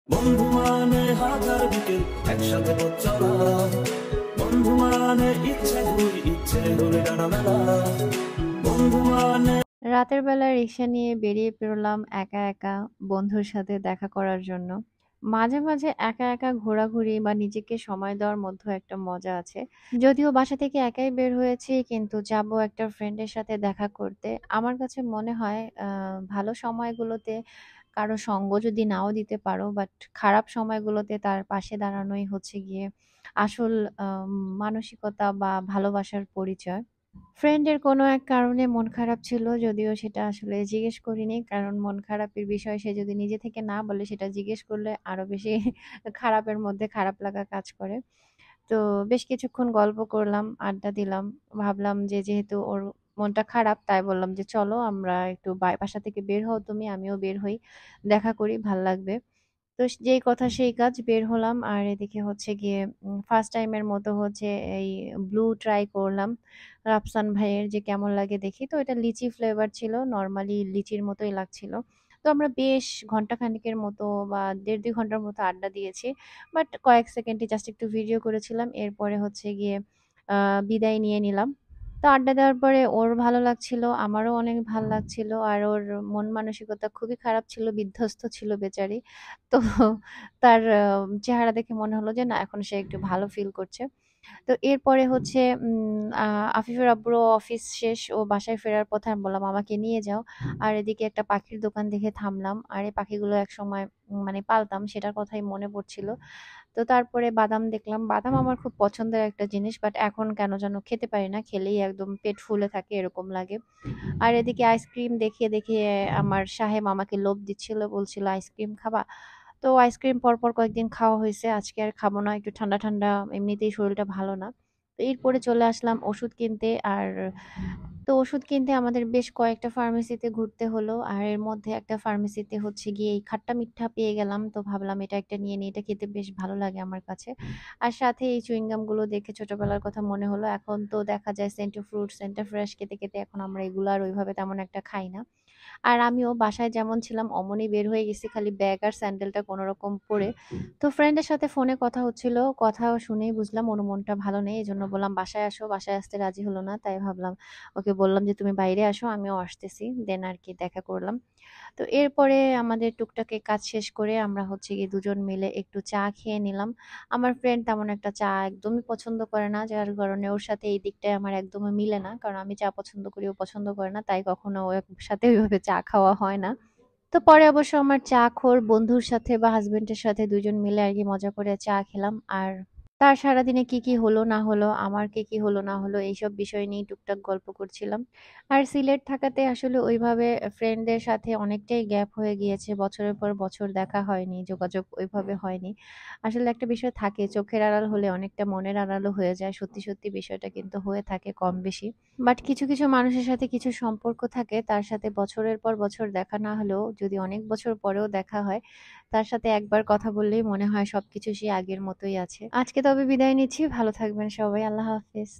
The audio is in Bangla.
বন্ধু মানে হাজার বিকেল একসাথে পথ চলা, বন্ধু মানে ইচ্ছে দুই ইচ্ছে দূরে টানা মেলা, বন্ধু মানে রাতের বেলা রিক্সা নিয়ে বেরিয়ে পড়লাম একা একা বন্ধুর সাথে দেখা করার জন্য। মাঝে মাঝে একা একা ঘোরাঘুরি বা নিজেকে সময় দেওয়ার মধ্যে একটা মজা আছে। যদিও বাসা থেকে একাই বের হয়েছি, কিন্তু যাব একটা ফ্রেন্ডের সাথে দেখা করতে। আমার কাছে মনে হয় ভালো সময়গুলোতে কারো সঙ্গ যদি নাও দিতে পারো, বাট খারাপ সময়গুলোতে তার পাশে দাঁড়ানোই হচ্ছে গিয়ে আসল মানসিকতা বা ভালোবাসার পরিচয়। ফ্রেন্ডের কোনো এক কারণে মন খারাপ ছিল, যদিও সেটা আসলে জিজ্ঞেস করিনি। কারণ মন খারাপের বিষয় সে যদি নিজে থেকে না বলে, সেটা জিজ্ঞেস করলে আরো বেশি খারাপের মধ্যে খারাপ লাগা কাজ করে। তো বেশ কিছুক্ষণ গল্প করলাম, আড্ডা দিলাম। ভাবলাম যে যেহেতু ওর মনটা খারাপ, তাই বললাম যে চলো আমরা একটু বাসা থেকে বের হও তুমি, আমিও বের হই, দেখা করি, ভাল লাগবে। তো যেই কথা সেই কাজ, বের হলাম। আর এদিকে হচ্ছে গিয়ে ফার্স্ট টাইমের মতো হচ্ছে এই ব্লু ট্রাই করলাম রাফসান ভাইয়ের, যে কেমন লাগে দেখি। তো এটা লিচি ফ্লেভার ছিল, নর্মালি লিচির মতোই লাগছিল। তো আমরা বেশ ঘন্টাখানেকের মতো বা ১.৫-২ ঘন্টার মতো আড্ডা দিয়েছি। বাট কয়েক সেকেন্ডে জাস্ট একটু ভিডিও করেছিলাম। এরপরে হচ্ছে গিয়ে বিদায় নিয়ে নিলাম। তো আড্ডা দেওয়ার পরে ওর ভালো লাগছিল, আমারও অনেক ভাল লাগছিল। আর ওর মন মানসিকতা খুবই খারাপ ছিল, বিধ্বস্ত ছিল বেচারি। তো তার চেহারা দেখে মনে হলো যে না, এখন সে একটু ভালো ফিল করছে। তো এরপরে হচ্ছে আফিফের আব্বুরও অফিস শেষ, ও বাসায় ফেরার পথে আমি বললাম আমাকে নিয়ে যাও। আর এদিকে একটা পাখির দোকান দেখে থামলাম। আর এই পাখিগুলো একসময় মানে পালতাম, সেটার কথাই মনে পড়ছিল। তো তারপরে বাদাম দেখলাম। বাদাম আমার খুব পছন্দের একটা জিনিস, বাট এখন কেন যেন খেতে পারি না। খেলেই একদম পেট ফুলে থাকে এরকম লাগে। আর এদিকে আইসক্রিম দেখিয়ে দেখিয়ে আমার সাহেব আমাকে লোভ দিচ্ছিল, বলছিল আইসক্রিম খাবা। তো আইসক্রিম পরপর কয়েকদিন খাওয়া হয়েছে, আজকে আর খাবো না। একটু ঠান্ডা ঠান্ডা, এমনিতেই শরীরটা ভালো না। তো এরপরে চলে আসলাম ওষুধ কিনতে। আর তো ওষুধ কিনতে আমাদের বেশ কয়েকটা ফার্মেসিতে ঘুরতে হলো। আর এর মধ্যে একটা ফার্মেসিতে হচ্ছে গিয়ে এই খাট্টা মিঠা পেয়ে গেলাম। তো ভাবলাম এটা একটা নিয়ে নিই, এটা খেতে বেশ ভালো লাগে আমার কাছে। আর সাথে এই চুইংগাম গুলো দেখে ছোটবেলার কথা মনে হলো। এখন তো দেখা যায় সেন্টা ফ্রুট, সেন্টা ফ্রেশ খেতে খেতে এখন আমরা এগুলো আর ওইভাবে তেমন একটা খাই না। আর আমিও বাসায় যেমন ছিলাম অমনই বের হয়ে গেছি, খালি ব্যাগ আর স্যান্ডেলটা কোনোরকম পরে। তো ফ্রেন্ডের সাথে ফোনে কথা হচ্ছিল, কথা শুনেই বুঝলাম ওর মনটা ভালো নেই। এজন্য বললাম বাসায় আসো, বাসায় আসতে রাজি হলো না। তাই ভাবলাম ওকে বললাম যে তুমি বাইরে আসো, আমিও আসতেছি। দেন আর কি দেখা করলাম। তো এরপরে আমাদের টুকটাকে কাজ শেষ করে আমরা হচ্ছে গিয়ে দুজন মিলে একটু চা খেয়ে নিলাম। আমার ফ্রেন্ড তেমন একটা চা একদমই পছন্দ করে না, যার কারণে ওর সাথে এই দিকটায় আমার একদমই মিলে না। কারণ আমি চা পছন্দ করি, ও পছন্দ করে না, তাই কখনো ওর সাথে ওইভাবে চা খাওয়া হয় না। তো পরে অবশ্য আমার চা খোর বন্ধুর সাথে বা হাজবেন্ডের সাথে দুজন মিলে আর কি মজা করে চা খেলাম। আর তার সারাদিনে কি কি হলো না হলো, আমার কি কি হলো না হলো, এইসব বিষয় নিয়ে টুকটাক গল্প করছিলাম। আর সিলেট থাকাতে আসলে ওইভাবে ফ্রেন্ডদের সাথে অনেকটাই গ্যাপ হয়ে গিয়েছে, বছরের পর বছর দেখা হয়নি, যোগাযোগ ওইভাবে হয়নি। আসলে একটা বিষয় থাকে, চোখের আড়াল হলে অনেকটা মনের আড়ালও হয়ে যায়। সত্যি সত্যি বিষয়টা কিন্তু হয়ে থাকে কম বেশি। বাট কিছু কিছু মানুষের সাথে কিছু সম্পর্ক থাকে, তার সাথে বছরের পর বছর দেখা না হলেও যদি অনেক বছর পরেও দেখা হয়, তার সাথে একবার কথা বললেই মনে হয় সবকিছু সেই আগের মতোই আছে। আজকে তবে বিদায় নিচ্ছি, ভালো থাকবেন সবাই, আল্লাহ হাফেজ।